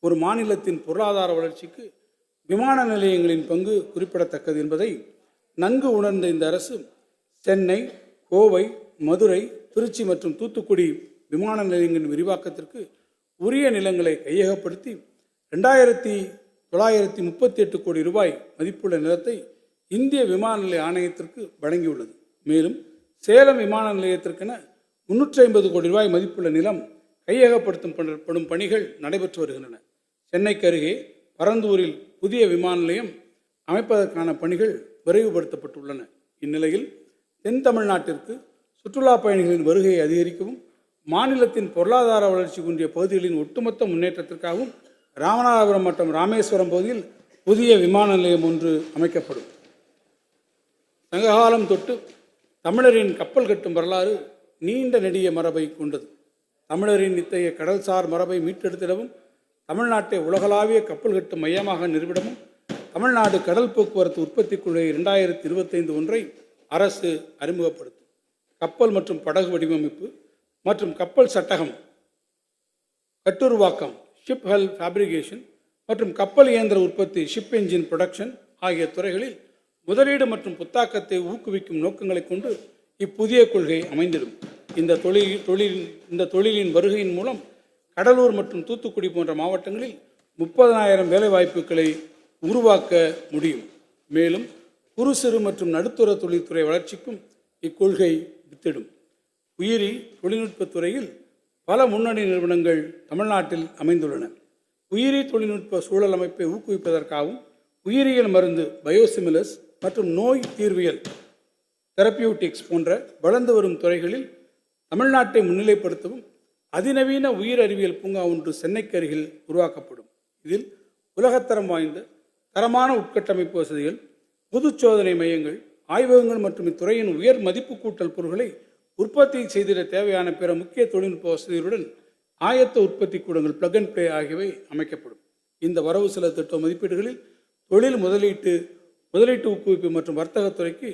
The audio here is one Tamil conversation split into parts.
ஒரு மாநிலத்தின் பொருளாதார வளர்ச்சிக்கு விமான நிலையங்களின் பங்கு குறிப்பிடத்தக்கது என்பதை நன்கு உணர்ந்த இந்த அரசு சென்னை, கோவை, மதுரை, திருச்சி மற்றும் தூத்துக்குடி விமான நிலையங்களின் விரிவாக்கத்திற்கு உரிய நிலங்களை கையகப்படுத்தி 2938 கோடி ரூபாய் மதிப்புள்ள நிலத்தை இந்திய விமான நிலைய ஆணையத்திற்கு வழங்கியுள்ளது. மேலும் சேலம் விமான நிலையத்திற்கென 350 கோடி ரூபாய் மதிப்புள்ள நிலம் கையகப்படுத்தப்படும் பணிகள் நடைபெற்று வருகின்றன. சென்னைக்கு அருகே பரந்தூரில் புதிய விமான நிலையம் அமைப்பதற்கான பணிகள் விரைவுபடுத்தப்பட்டுள்ளன. இந்நிலையில் தென் தமிழ்நாட்டிற்கு சுற்றுலா பயணிகளின் வருகையை அதிகரிக்கவும் மாநிலத்தின் பொருளாதார வளர்ச்சி குன்றிய பகுதிகளின் ஒட்டுமொத்த முன்னேற்றத்திற்காகவும் ராமநாதபுரம் மற்றும் ராமேஸ்வரம் பகுதியில் புதிய விமான நிலையம் ஒன்று அமைக்கப்படும். சங்ககாலம் தொட்டு தமிழரின் கப்பல் கட்டும் வரலாறு நீண்ட நெடிய மரபை கொண்டது. தமிழரின் இத்தகைய கடல்சார் மரபை மீட்டெடுத்திடவும் தமிழ்நாட்டை உலகளாவிய கப்பல் கட்டும் மையமாக நிறுவிடவும் தமிழ்நாடு கடல் போக்குவரத்து உற்பத்தி குழு 2025 ஒன்றை அரசு அறிமுகப்படுத்தும். கப்பல் மற்றும் படகு வடிவமைப்பு மற்றும் கப்பல் சட்டகம், கட்டுருவாக்கம், ஷிப் ஹல் ஃபேப்ரிகேஷன் மற்றும் கப்பல் இயந்திர உற்பத்தி, ஷிப் என்ஜின் ப்ரொடக்ஷன் ஆகிய துறைகளில் முதலீடு மற்றும் புத்தாக்கத்தை ஊக்குவிக்கும் நோக்கங்களை கொண்டு இப்புதிய கொள்கை அமைந்திடும். இந்த தொழிலின் வருகையின் மூலம் கடலூர் மற்றும் தூத்துக்குடி போன்ற மாவட்டங்களில் 30,000 வேலைவாய்ப்புகளை உருவாக்க முடியும். மேலும் குறு சிறு மற்றும் நடுத்தர தொழில்துறை வளர்ச்சிக்கும் இக்கொள்கை வித்திடும். உயிரி தொழில்நுட்பத் துறையில் பல முன்னணி நிறுவனங்கள் தமிழ்நாட்டில் அமைந்துள்ளன. உயிரி தொழில்நுட்ப சூழல் அமைப்பை ஊக்குவிப்பதற்காகவும் உயிரியல் மருந்து, பயோசிமிலர்ஸ் மற்றும் நோய் தீர்வியல், தெரப்பியூட்டிக்ஸ் போன்ற வளர்ந்து வரும் துறைகளில் தமிழ்நாட்டை முன்னிலைப்படுத்தவும் அதிநவீன உயிர் அறிவியல் பூங்கா ஒன்று சென்னைக்கு அருகில் உருவாக்கப்படும். இதில் உலகத்தரம் வாய்ந்த தரமான உட்கட்டமைப்பு வசதிகள், பொது சோதனை மையங்கள், ஆய்வகங்கள் மற்றும் இத்துறையின் உயர் மதிப்பு கூட்டல் பொருட்களை உற்பத்தி செய்திட தேவையான பிற முக்கிய தொழில்நுட்ப வசதிகளுடன் ஆயத்த உற்பத்தி கூடங்கள், பிளக் அண்ட் பிளே ஆகியவை அமைக்கப்படும். இந்த வரவு செலவு திட்ட மதிப்பீடுகளில் தொழில் முதலீட்டு ஊக்குவிப்பு மற்றும் வர்த்தகத்துறைக்கு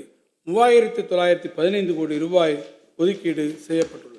3,915 கோடி ரூபாய் ஒதுக்கீடு செய்யப்பட்டுள்ளது.